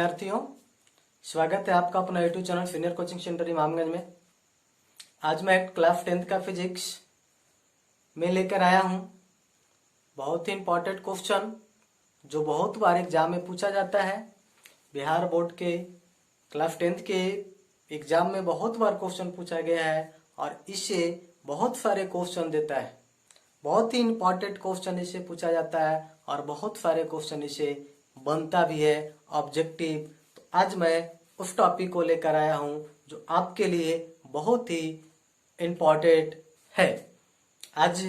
विद्यार्थियों, स्वागत है आपका अपना YouTube channel senior coaching centre Imamganj में। आज मैं क्लास 10th का फिजिक्स में लेकर आया हूं बहुत ही इंपॉर्टेंट क्वेश्चन जो बहुत बार एग्जाम में पूछा जाता है। बिहार बोर्ड के क्लास 10th के एग्जाम में बहुत बार क्वेश्चन पूछा गया है और इससे बहुत सारे क्वेश्चन देता है। बहुत ही इंपॉर्टेंट क्वेश्चन इसे पूछा जाता है और बहुत सारे क्वेश्चन इसे बनता भी है ऑब्जेक्टिव। तो आज मैं उस टॉपिक को लेकर आया हूं जो आपके लिए बहुत ही इम्पोर्टेंट है। आज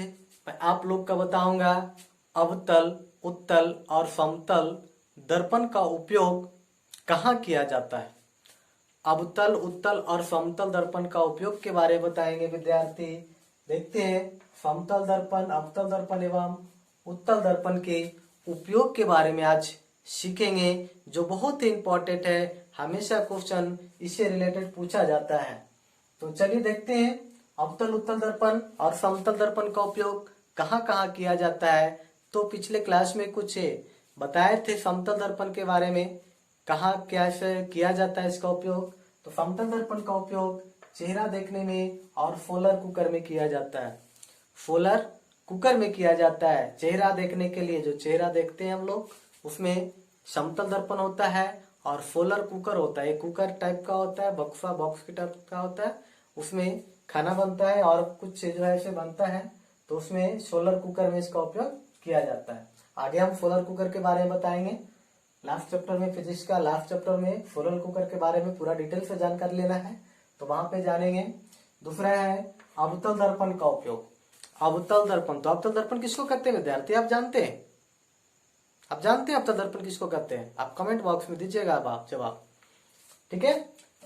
मैं आप लोग का बताऊंगा अवतल, उत्तल और समतल दर्पण का उपयोग कहाँ किया जाता है। अवतल, उत्तल और समतल दर्पण का उपयोग के बारे में बताएंगे विद्यार्थी। देखते हैं समतल दर्पण, अवतल दर्पण एवं उत्तल दर्पण के उपयोग के बारे में आज सीखेंगे जो बहुत ही इंपॉर्टेंट है। हमेशा क्वेश्चन इससे रिलेटेड पूछा जाता है। तो चलिए देखते हैं अवतल, उत्तल दर्पण और समतल दर्पण का उपयोग कहाँ कहाँ किया जाता है। तो पिछले क्लास में कुछ बताए थे समतल दर्पण के बारे में, कहाँ कैसे किया जाता है इसका उपयोग। तो समतल दर्पण का उपयोग चेहरा देखने में और फोलर कुकर में किया जाता है। फोलर कुकर में किया जाता है चेहरा देखने के लिए। जो चेहरा देखते हैं हम लोग उसमें समतल दर्पण होता है और फोलर कुकर होता है। एक कुकर टाइप का होता है, बक्सा बॉक्स की टाइप का होता है, उसमें खाना बनता है और कुछ जो है ऐसे बनता है। तो उसमें सोलर कुकर में इसका उपयोग किया जाता है। आगे हम सोलर कुकर के बारे में बताएंगे। लास्ट चैप्टर में फिजिक्स का लास्ट चैप्टर में सोलर कुकर के बारे में पूरा डिटेल से जानकारी लेना है तो वहां पे जानेंगे। दूसरा है अवतल दर्पण का उपयोग। अवतल दर्पण, तो अवतल दर्पण किसको कहते हैं विद्यार्थी, आप जानते हैं? आप जानते हैं अवतल दर्पण किसको कहते हैं? आप कमेंट बॉक्स में दीजिएगा अब आप जवाब। ठीक है,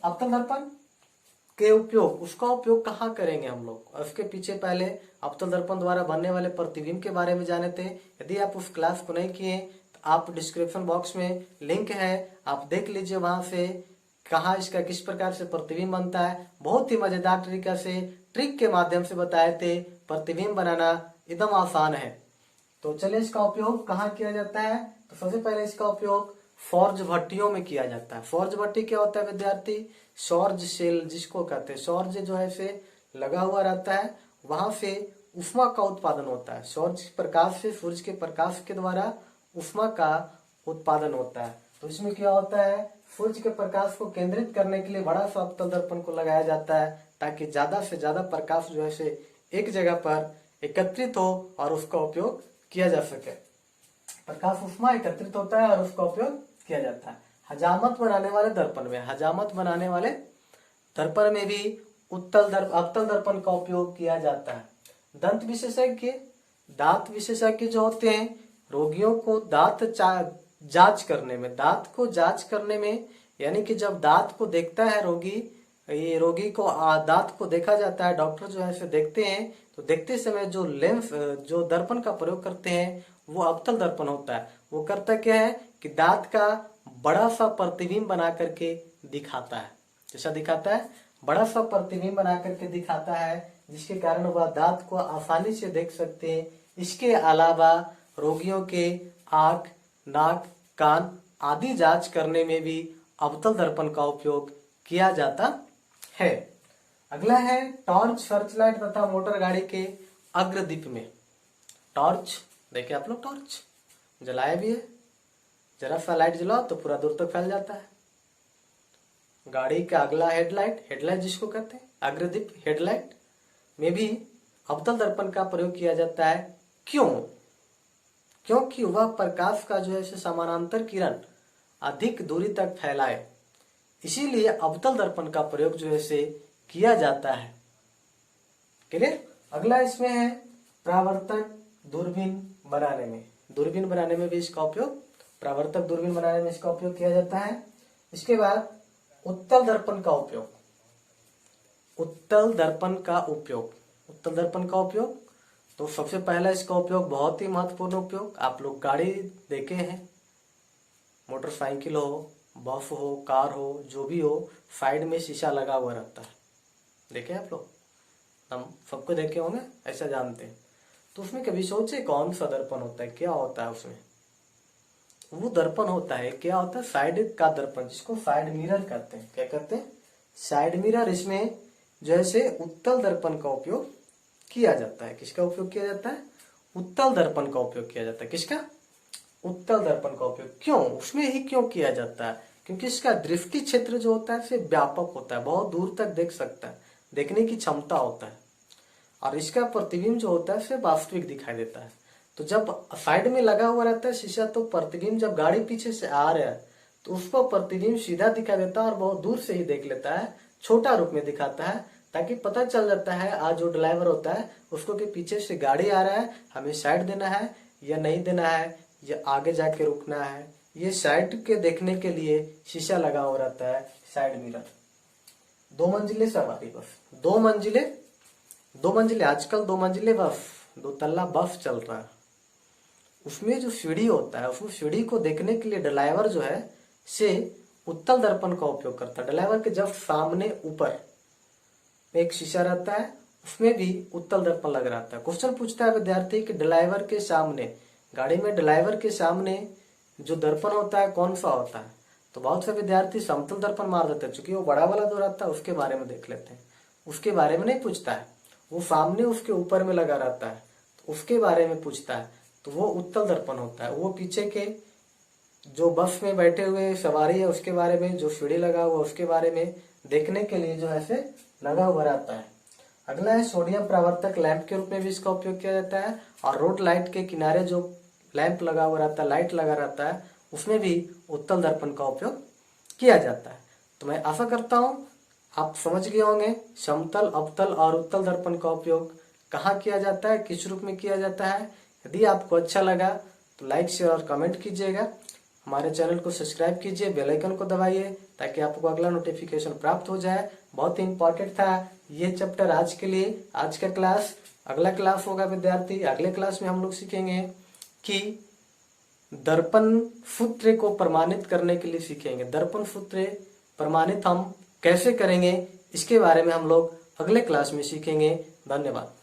अवतल दर्पण के उपयोग, उसका उपयोग कहाँ करेंगे हम लोग। उसके पीछे पहले अवतल दर्पण द्वारा बनने वाले प्रतिबिंब के बारे में जाने थे। यदि आप उस क्लास को नहीं किए तो आप डिस्क्रिप्शन बॉक्स में लिंक है, आप देख लीजिए वहां से कहाँ इसका किस प्रकार से प्रतिबिंब बनता है। बहुत ही मजेदार तरीका से ट्रिक के माध्यम से बताए थे। प्रतिबिंब बनाना एकदम आसान है। तो चलिए इसका उपयोग कहाँ किया जाता है। तो सबसे पहले इसका उपयोग सौर्य भट्टियों में किया जाता है। सौर्य भट्टी क्या होता है विद्यार्थी? सौर्य सेल जिसको कहते हैं, सौर्य जो है से लगा हुआ रहता है, वहां से उष्मा का उत्पादन होता है। सौर्य प्रकाश से, सूर्य के प्रकाश के द्वारा उष्मा का उत्पादन होता है। तो इसमें क्या होता है, सूर्य के प्रकाश को केंद्रित करने के लिए बड़ा सा अवतल दर्पण को लगाया जाता है ताकि ज्यादा से ज्यादा प्रकाश जो है से एक जगह पर एकत्रित हो और उसका उपयोग किया जा सके। प्रकाश उष्मा एकत्रित होता है और उसका उपयोग किया जाता है। हजामत बनाने वाले दर्पण में, हजामत बनाने वाले दर्पण में भी अवतल दर्पण का उपयोग किया जाता है। दंत विशेषज्ञ, दांत विशेषज्ञ जो होते हैं, रोगियों को दांत जांच करने में, दांत को जांच करने में, यानी कि जब दांत को देखता है रोगी, ये रोगी को दांत को देखा जाता है, डॉक्टर जो है इसे देखते हैं, तो देखते समय जो लेंस, जो दर्पण का प्रयोग करते हैं वो अवतल दर्पण होता है। वो करता क्या है कि दांत का बड़ा सा प्रतिबिंब बना करके दिखाता है। जैसा दिखाता है, बड़ा सा प्रतिबिंब बना करके दिखाता है, जिसके कारण वह दांत को आसानी से देख सकते हैं। इसके अलावा रोगियों के आंख, नाक, कान आदि जांच करने में भी अवतल दर्पण का उपयोग किया जाता है। अगला है टॉर्च, सर्चलाइट तथा मोटर गाड़ी के अग्रदीप में। टॉर्च देखिए आप लोग, टॉर्च जलाया भी है, जरा सा लाइट जलाओ तो पूरा दूर तक फैल जाता है। गाड़ी का अगला हेडलाइट, हेडलाइट जिसको कहते हैं अग्रदीप, हेडलाइट में भी अवतल दर्पण का प्रयोग किया जाता है। क्यों? क्योंकि वह प्रकाश का जो है समानांतर किरण अधिक दूरी तक फैलाए, इसीलिए अवतल दर्पण का प्रयोग जो है से किया जाता है। क्लियर? अगला इसमें है परावर्तक दूरबीन बनाने में, दूरबीन बनाने में भी इसका उपयोग, परावर्तक दूरबीन बनाने में इसका उपयोग किया जाता है। इसके बाद उत्तल दर्पण का उपयोग, उत्तल दर्पण का उपयोग, उत्तल दर्पण का उपयोग, तो सबसे पहला इसका उपयोग बहुत ही महत्वपूर्ण उपयोग, आप लोग गाड़ी देखे हैं, मोटरसाइकिल हो, बस हो, कार हो, जो भी हो, साइड में शीशा लगा हुआ रहता है, देखे आप लोग, हम सबको देखे होंगे, ऐसा जानते हैं। तो उसमें कभी सोचे कौन सा दर्पण होता है, क्या होता है उसमें? तो वो दर्पण होता है, क्या होता है, साइड का दर्पण, जिसको साइड मिरर कहते हैं। क्या कहते हैं, साइड मिरर। इसमें जैसे उत्तल दर्पण का उपयोग किया जाता है। किसका उपयोग किया जाता है, उत्तल दर्पण का उपयोग किया जाता है। किसका, उत्तल दर्पण का उपयोग। क्यों, उसमें ही क्यों किया जाता है, क्योंकि इसका दृष्टि क्षेत्र जो होता है व्यापक होता है, बहुत दूर तक देख सकता है, देखने की क्षमता होता है, और इसका प्रतिबिंब जो होता है वास्तविक दिखाई देता है। तो जब साइड में लगा हुआ रहता है शीशा, तो प्रतिबिंब जब गाड़ी पीछे से आ रहा है तो उसको प्रतिबिंब सीधा दिखाई देता है और बहुत दूर से ही देख लेता है, छोटा रूप में दिखाता है, ताकि पता चल जाता है आज जो ड्राइवर होता है उसको कि पीछे से गाड़ी आ रहा है, हमें साइड देना है या नहीं देना है, या आगे जाके रुकना है। ये साइड के देखने के लिए शीशा लगा हुआ रहता है, साइड मिरर। 2 मंजिले सवारी बस, 2 मंजिले आजकल 2 मंजिले बस, 2 तल्ला बस चल रहा है। उसमें जो सीढ़ी होता है, उसमें सीढ़ी को देखने के लिए ड्राइवर जो है से उत्तल दर्पण का उपयोग करता है। ड्राइवर के जब सामने ऊपर एक शीशा रहता है, उसमें भी उत्तल दर्पण लग रहता है। क्वेश्चन पूछता है विद्यार्थी कि ड्राइवर के सामने, गाड़ी में ड्राइवर के सामने जो दर्पण होता है कौन सा होता है, तो बहुत से विद्यार्थी समतल दर्पण मार देते हैं, क्योंकि वो बड़ा वाला जो रहता है उसके बारे में देख लेते हैं, उसके बारे में नहीं पूछता है। वो सामने उसके ऊपर में लगा रहता है तो उसके बारे में पूछता है, तो वो उत्तल दर्पण होता है। वो पीछे के जो बस में बैठे हुए सवारी है उसके बारे में, जो सीढ़ी लगा हुआ उसके बारे में देखने के लिए जो है लगा हुआ रहता है। अगला है सोडियम परावर्तक लैंप के रूप में भी इसका उपयोग किया जाता है, और रोड लाइट के किनारे जो लैंप लगा हुआ रहता है, लाइट लगा रहता है, उसमें भी उत्तल दर्पण का उपयोग किया जाता है। तो मैं आशा करता हूँ आप समझ गए होंगे समतल, अवतल और उत्तल दर्पण का उपयोग कहाँ किया जाता है, किस रूप में किया जाता है। यदि आपको अच्छा लगा तो लाइक शेयर और कमेंट कीजिएगा। हमारे चैनल को सब्सक्राइब कीजिए, बेल आइकन को दबाइए ताकि आपको अगला नोटिफिकेशन प्राप्त हो जाए। बहुत ही इंपॉर्टेंट था ये चैप्टर आज के लिए, आज का क्लास। अगला क्लास होगा विद्यार्थी, अगले क्लास में हम लोग सीखेंगे कि दर्पण सूत्र को प्रमाणित करने के लिए सीखेंगे। दर्पण सूत्र प्रमाणित हम कैसे करेंगे, इसके बारे में हम लोग अगले क्लास में सीखेंगे। धन्यवाद।